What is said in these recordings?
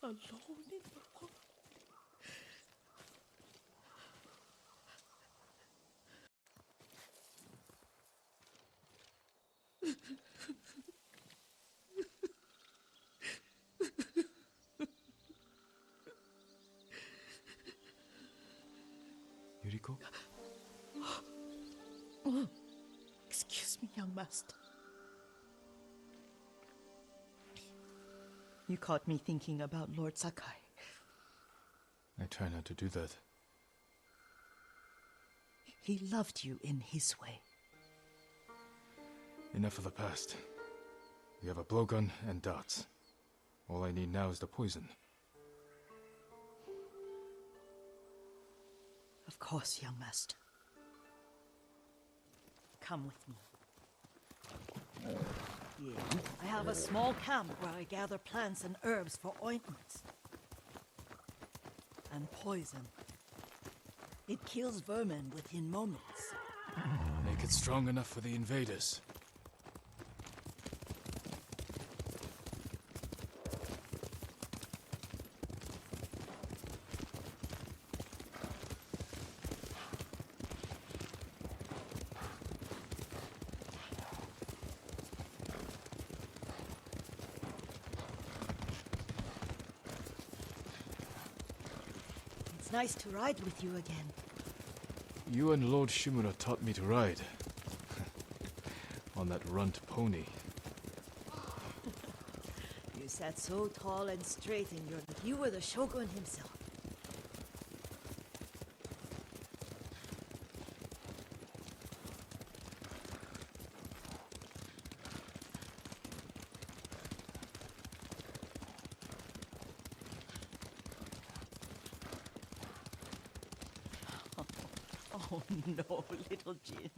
Alone in the world. Yuriko? Excuse me, young master. You caught me thinking about Lord Sakai. I try not to do that. He loved you in his way. Enough of the past. We have a blowgun and darts. All I need now is the poison. Of course, young master. Come with me. Here, I have a small camp where I gather plants and herbs for ointments. And poison. It kills vermin within moments. Make it strong enough for the invaders. It's nice to ride with you again. You and Lord Shimura taught me to ride. On that runt pony. You sat so tall and straight in your... You were the shogun himself. Oh no, little Jin.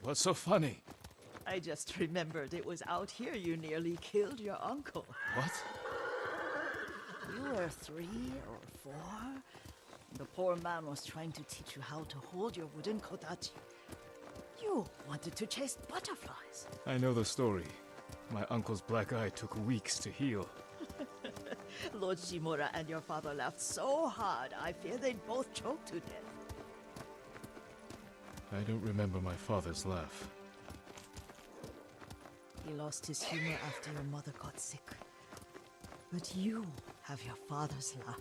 What's so funny? I just remembered it was out here you nearly killed your uncle. What? You were 3 or 4. The poor man was trying to teach you how to hold your wooden kodachi. You wanted to chase butterflies. I know the story. My uncle's black eye took weeks to heal. Lord Shimura and your father laughed so hard, I fear they'd both choke to death. I don't remember my father's laugh. He lost his humor after your mother got sick. But you have your father's laugh.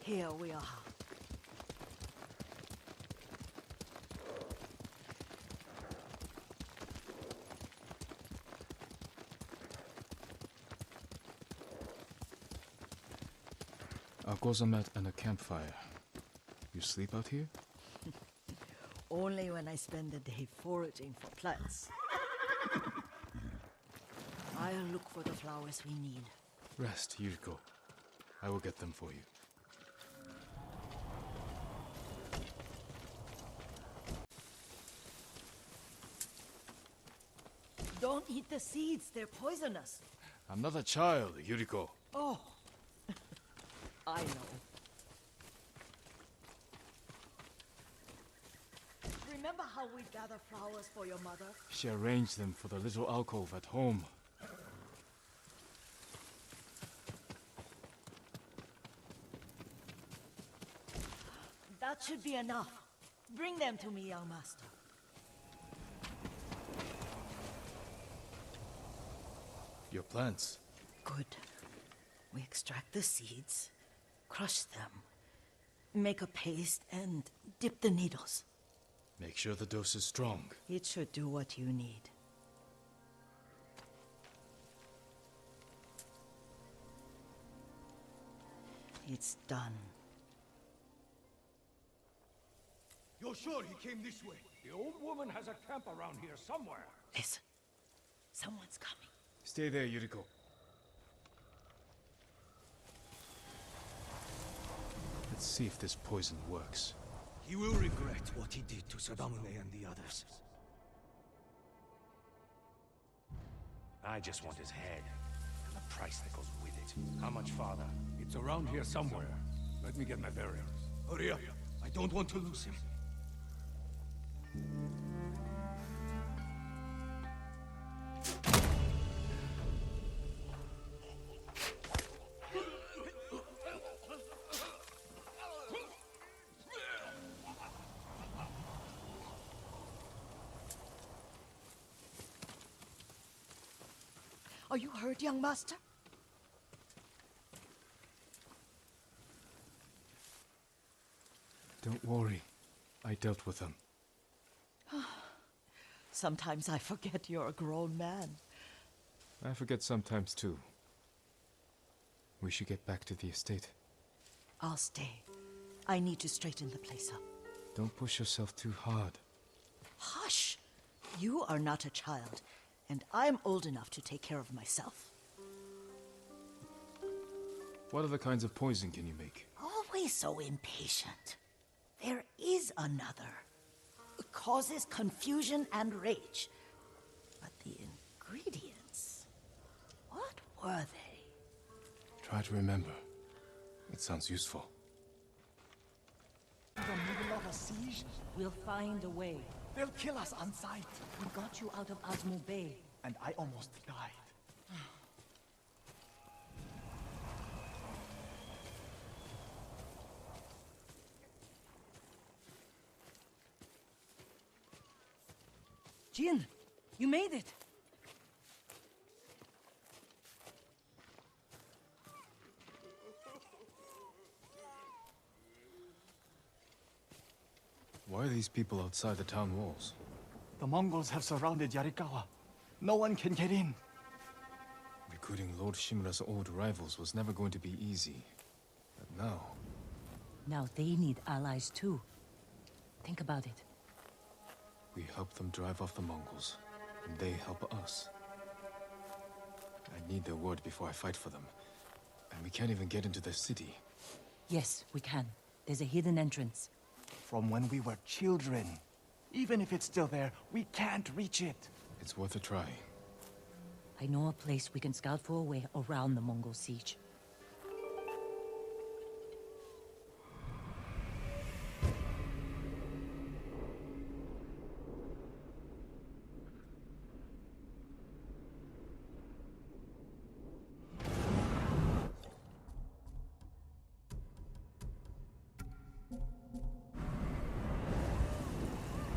Here we are. A gozamat and a campfire. You sleep out here? Only when I spend the day foraging for plants. I'll look for the flowers we need. Rest, Yuriko. I will get them for you. Don't eat the seeds, they're poisonous. I'm not a child, Yuriko. Oh, I know. Remember how we gather flowers for your mother? She arranged them for the little alcove at home. That should be enough. Bring them to me, young master. Your plants. Good. We extract the seeds, crush them, make a paste, and dip the needles. Make sure the dose is strong. It should do what you need. It's done. You're sure he came this way? The old woman has a camp around here somewhere. Listen. Someone's coming. Stay there, Yuriko. Let's see if this poison works. He will regret what he did to Sadamune and the others. I just want his head, and the price that goes with it. How much farther? It's around here somewhere. Let me get my bearings. Hurry up. I don't want to lose him. Are you hurt, young master? Don't worry. I dealt with them. Sometimes I forget you're a grown man. I forget sometimes too. We should get back to the estate. I'll stay. I need to straighten the place up. Don't push yourself too hard. Hush! You are not a child, and I'm old enough to take care of myself. What other kinds of poison can you make? Always so impatient. There is another. It causes confusion and rage. But the ingredients... what were they? Try to remember. It sounds useful. In the middle of a siege? We'll find a way. They'll kill us on sight. We got you out of Asmo Bay. And I almost died. Jin, you made it. Why are these people outside the town walls? The Mongols have surrounded Yarikawa. No one can get in. Recruiting Lord Shimura's old rivals was never going to be easy. But now... Now they need allies too. Think about it. we help them drive off the Mongols, and they help us. I need their word before I fight for them. And we can't even get into their city. Yes, we can. There's a hidden entrance. From when we were children. Even if it's still there, we can't reach it. It's worth a try. I know a place we can scout for a way around the Mongol siege.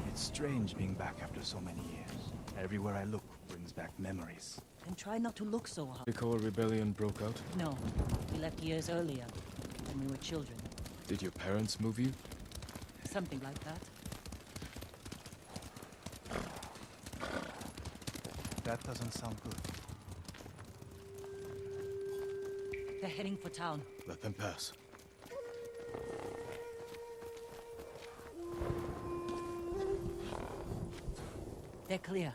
It's strange being back after so many years. Everywhere I look brings back memories. And try not to look so hard. The Koa rebellion broke out? No, we left years earlier, when we were children. Did your parents move you? Something like that. That doesn't sound good. They're heading for town. Let them pass. They're clear.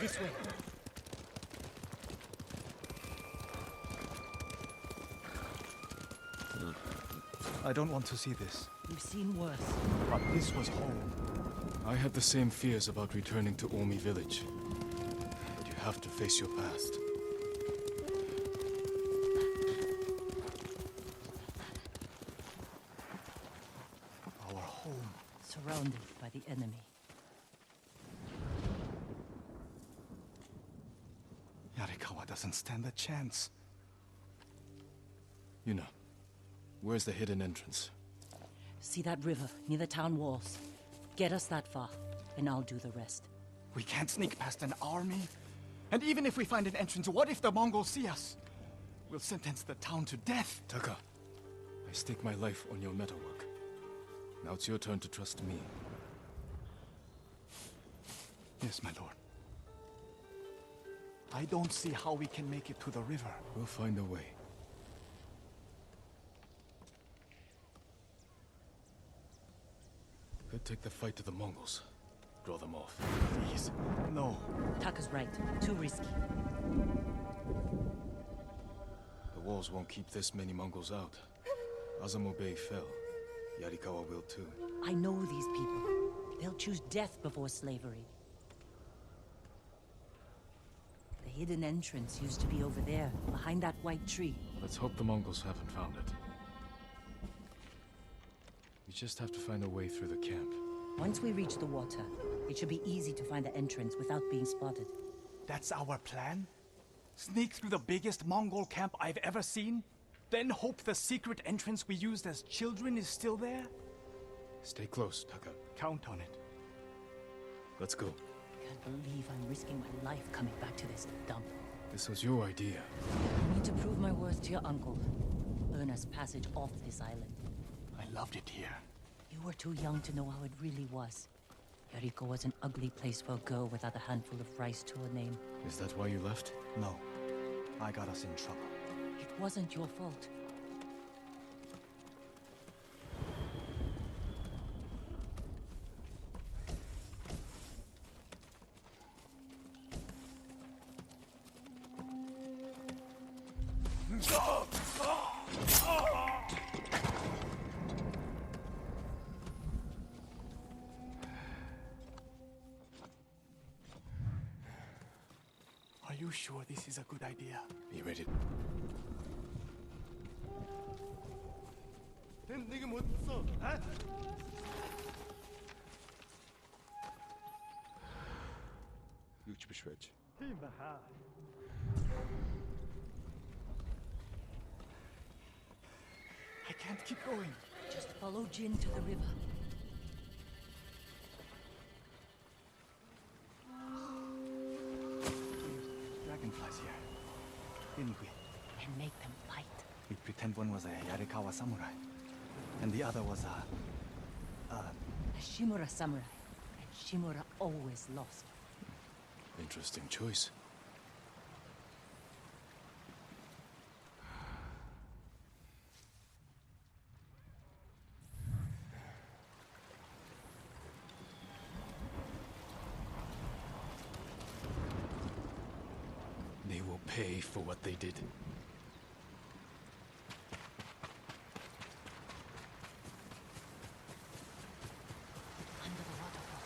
This way. I don't want to see this. We've seen worse. But this was home. I had the same fears about returning to Omi village. But you have to face your past. Our home. Surrounded by the enemy. Yarikawa doesn't stand a chance. Yuna, where's the hidden entrance? See that river near the town walls? Get us that far, and I'll do the rest. We can't sneak past an army. And even if we find an entrance, what if the Mongols see us? We'll sentence the town to death. Taka, I stake my life on your metalwork. Now it's your turn to trust me. Yes, my lord. I don't see how we can make it to the river. We'll find a way. Could take the fight to the Mongols. Draw them off. Please, no. Taka's right. Too risky. The walls won't keep this many Mongols out. Azamo Bay fell. Yarikawa will too. I know these people. They'll choose death before slavery. hidden entrance used to be over there, behind that white tree. Let's hope the Mongols haven't found it. We just have to find a way through the camp. Once we reach the water, it should be easy to find the entrance without being spotted. That's our plan? Sneak through the biggest Mongol camp I've ever seen? Then hope the secret entrance we used as children is still there? Stay close, Taka. Count on it. Let's go. Can't believe I'm risking my life coming back to this dump. This was your idea. I need to prove my worth to your uncle. Earn us passage off this island. I loved it here. You were too young to know how it really was. Yariko was an ugly place for a girl without a handful of rice to her name. Is that why you left? No. I got us in trouble. It wasn't your fault. Are you sure this is a good idea? Be ready. I can't keep going. Just follow Jin to the river. Dragonflies here. Didn't we? And make them fight. We pretend one was a Yarikawa samurai. And the other was a Shimura samurai. And Shimura always lost. Interesting choice. They will pay for what they did. Under the waterfall.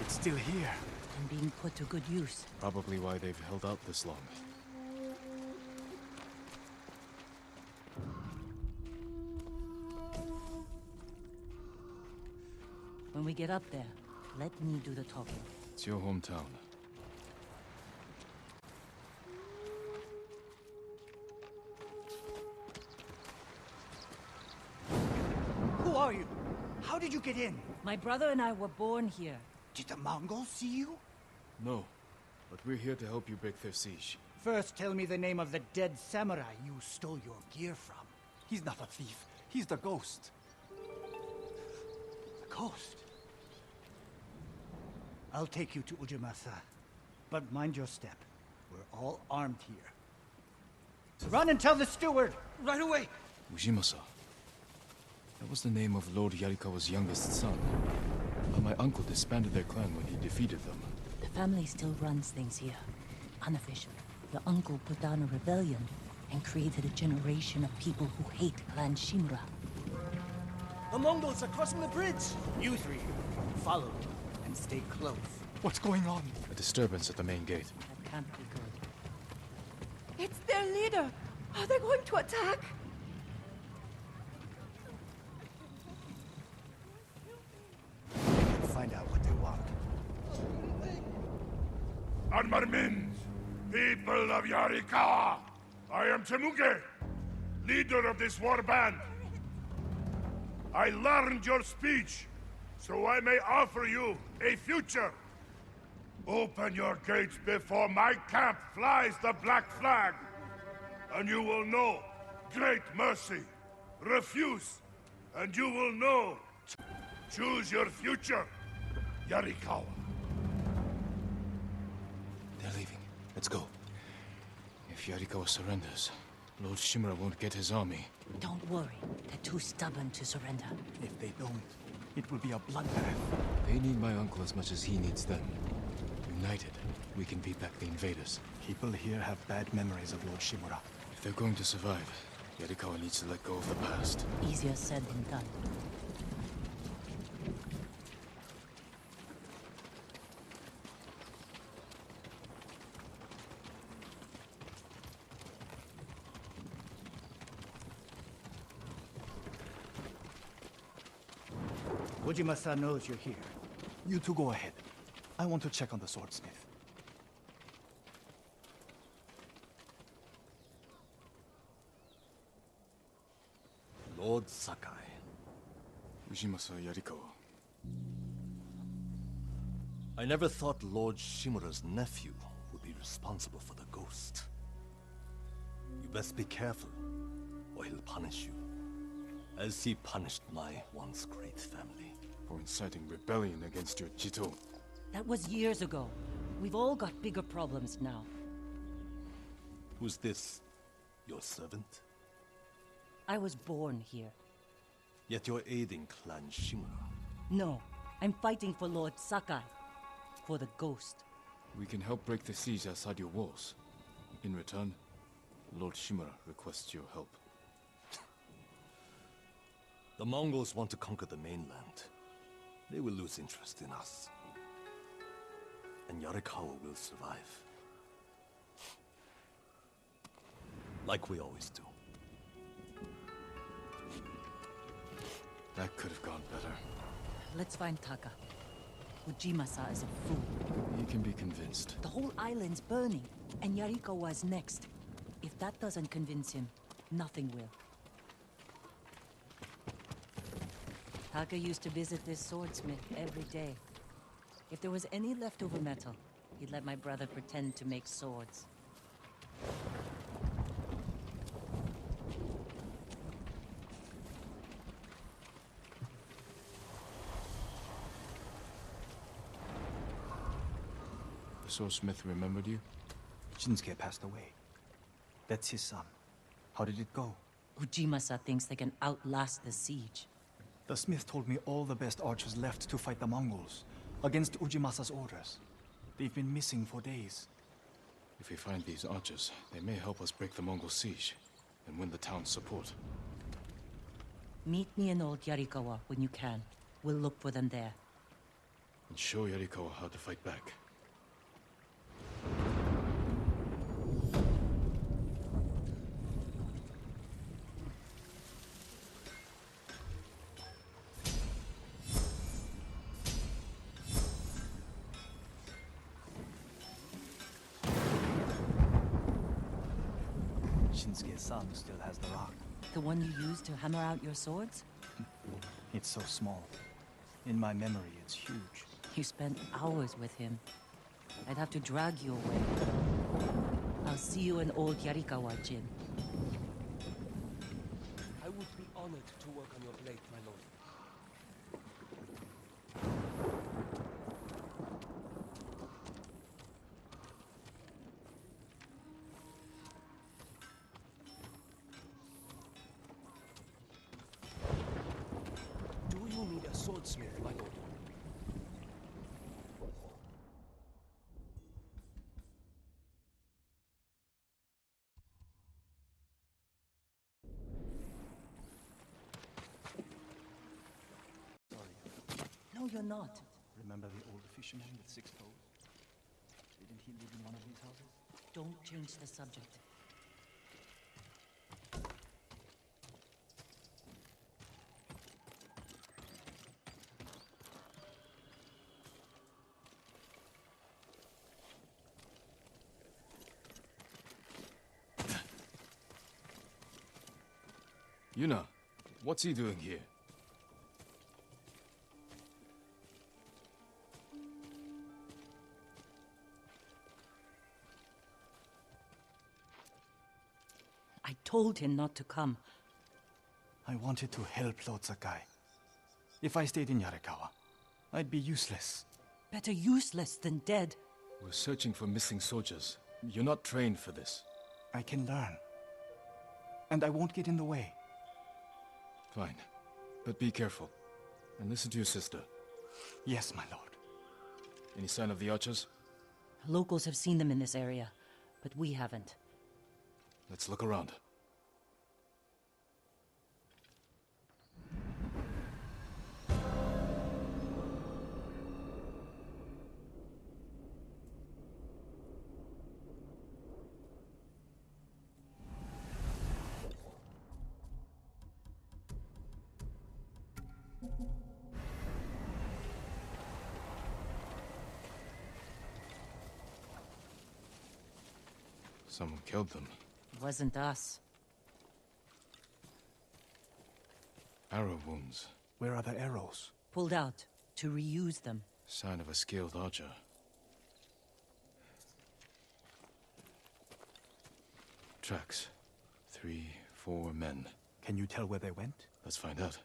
It's still here. And being put to good use. Probably why they've held out this long. When we get up there, let me do the talking. It's your hometown. Who are you? How did you get in? My brother and I were born here. Did the Mongols see you? No, but we're here to help you break their siege. First, tell me the name of the dead samurai you stole your gear from. He's not a thief. He's the ghost. The ghost? I'll take you to Ujimasa. But mind your step. We're all armed here. Run and tell the steward! Right away! Ujimasa. That was the name of Lord Yarikawa's youngest son. But my uncle disbanded their clan when he defeated them. The family still runs things here. Unofficially. Your uncle put down a rebellion and created a generation of people who hate Clan Shimura. The Mongols are crossing the bridge! You three, follow and stay close. What's going on? A disturbance at the main gate. That can't be good. It's their leader! Are they going to attack? Find out what they want. Armarmins, people of Yarikawa, I am Temuge, leader of this war band. I learned your speech, so I may offer you a future. Open your gates before my camp flies the black flag, and you will know great mercy. Refuse, and you will know. Choose your future, Yarikawa. They're leaving. Let's go. If Yarikawa surrenders, Lord Shimura won't get his army. Don't worry. They're too stubborn to surrender. If they don't, it will be a bloodbath. They need my uncle as much as he needs them. United, we can beat back the invaders. People here have bad memories of Lord Shimura. If they're going to survive, Yarikawa needs to let go of the past. Easier said than done. Ujima-san knows you're here. You two go ahead. I want to check on the swordsmith. Lord Sakai. Ujimasa Yarikawa. I never thought Lord Shimura's nephew would be responsible for the ghost. You best be careful, or he'll punish you, as he punished my once great family. For inciting rebellion against your Jito. That was years ago. We've all got bigger problems now. Who's this? Your servant? I was born here. Yet you're aiding Clan Shimura. No, I'm fighting for Lord Sakai. For the ghost. We can help break the siege outside your walls. In return, Lord Shimura requests your help. The Mongols want to conquer the mainland. They will lose interest in us. And Yarikawa will survive. Like we always do. That could have gone better. Let's find Taka. Ujima-sa is a fool. He can be convinced. The whole island's burning, and Yarikawa's next. If that doesn't convince him, nothing will. Taka used to visit this swordsmith every day. If there was any leftover metal, he'd let my brother pretend to make swords. The swordsmith remembered you? Shinsuke passed away. That's his son. How did it go? Ujima-sa thinks they can outlast the siege. The smith told me all the best archers left to fight the Mongols, against Ujimasa's orders. They've been missing for days. If we find these archers, they may help us break the Mongol siege and win the town's support. Meet me in Old Yarikawa when you can. We'll look for them there. And show Yarikawa how to fight back. Shinsuke's son still has the rock. The one you used to hammer out your swords? It's so small. In my memory, it's huge. You spent hours with him. I'd have to drag you away. I'll see you in Old Yarikawa, Jin. I would be honored to work on your blade, my lord. Do you need a swordsmith, my lord? No, you're not. Remember the old fisherman with 6 toes? Didn't he live in one of these houses? Don't change the subject. Yuna, what's he doing here? I told him not to come. I wanted to help Lord Sakai. If I stayed in Yarikawa, I'd be useless. Better useless than dead. We're searching for missing soldiers. You're not trained for this. I can learn. And I won't get in the way. Fine. But be careful. And listen to your sister. Yes, my lord. Any sign of the archers? Locals have seen them in this area, but we haven't. Let's look around. Someone killed them. It wasn't us. Arrow wounds. Where are the arrows? Pulled out to reuse them. Sign of a skilled archer. Tracks. 3, 4 men. Can you tell where they went? Let's find out.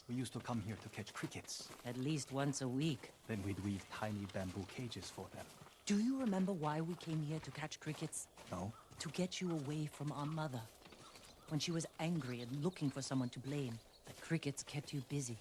We used to come here to catch crickets. At least once a week. Then we'd weave tiny bamboo cages for them. Do you remember why we came here to catch crickets? No? To get you away from our mother. When she was angry and looking for someone to blame, the crickets kept you busy.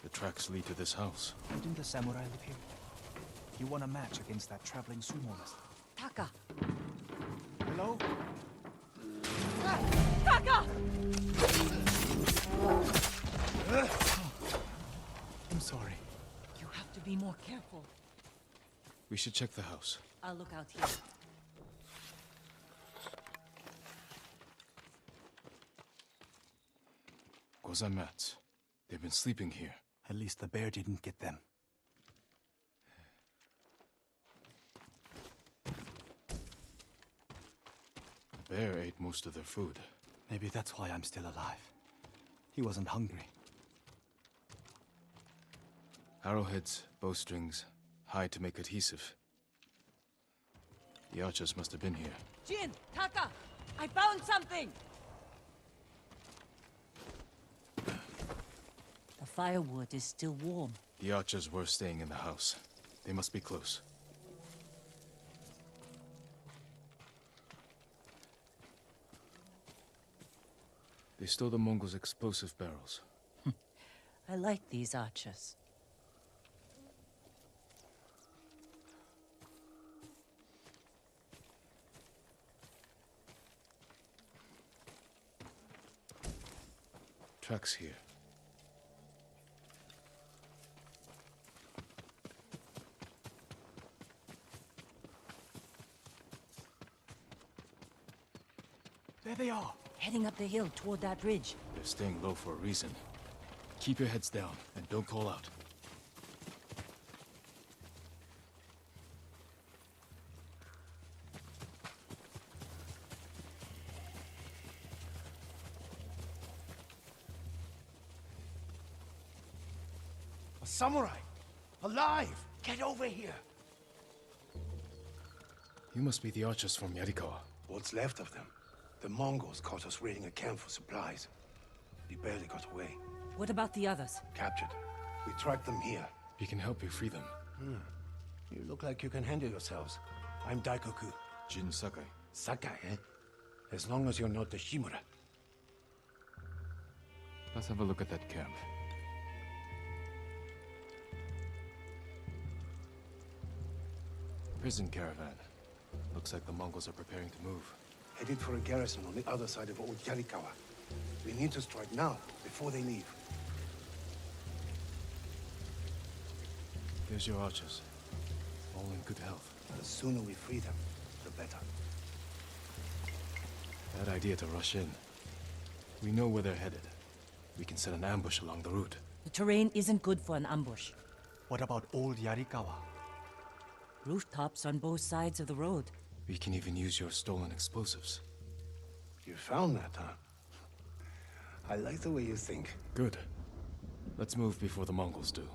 The tracks lead to this house. Didn't the samurai live here? You won a match against that traveling sumo wrestler. Taka! Hello? Taka! I'm sorry. You have to be more careful. We should check the house. I'll look out here. Gozan mats. They've been sleeping here. At least the bear didn't get them. The bear ate most of their food. Maybe that's why I'm still alive. He wasn't hungry. Arrowheads, bowstrings, hide to make adhesive. The archers must have been here. Jin! Taka! I found something! The firewood is still warm. The archers were staying in the house. They must be close. They stole the Mongols' explosive barrels. I like these archers. Tracks here. There they are. Heading up the hill toward that ridge. They're staying low for a reason. Keep your heads down and don't call out. A samurai! Alive! Get over here! You must be the archers from Yarikawa. What's left of them? The Mongols caught us raiding a camp for supplies. We barely got away. What about the others? Captured. We tracked them here. We can help you free them. You look like you can handle yourselves. I'm Daikoku. Jin Sakai. Sakai, eh? As long as you're not the Shimura. Let's have a look at that camp. Prison caravan. Looks like the Mongols are preparing to move. Headed for a garrison on the other side of Old Yarikawa. We need to strike now, before they leave. There's your archers. All in good health. The sooner we free them, the better. Bad idea to rush in. We know where they're headed. We can set an ambush along the route. The terrain isn't good for an ambush. What about Old Yarikawa? Rooftops on both sides of the road. We can even use your stolen explosives. You found that, huh? I like the way you think. Good. Let's move before the Mongols do.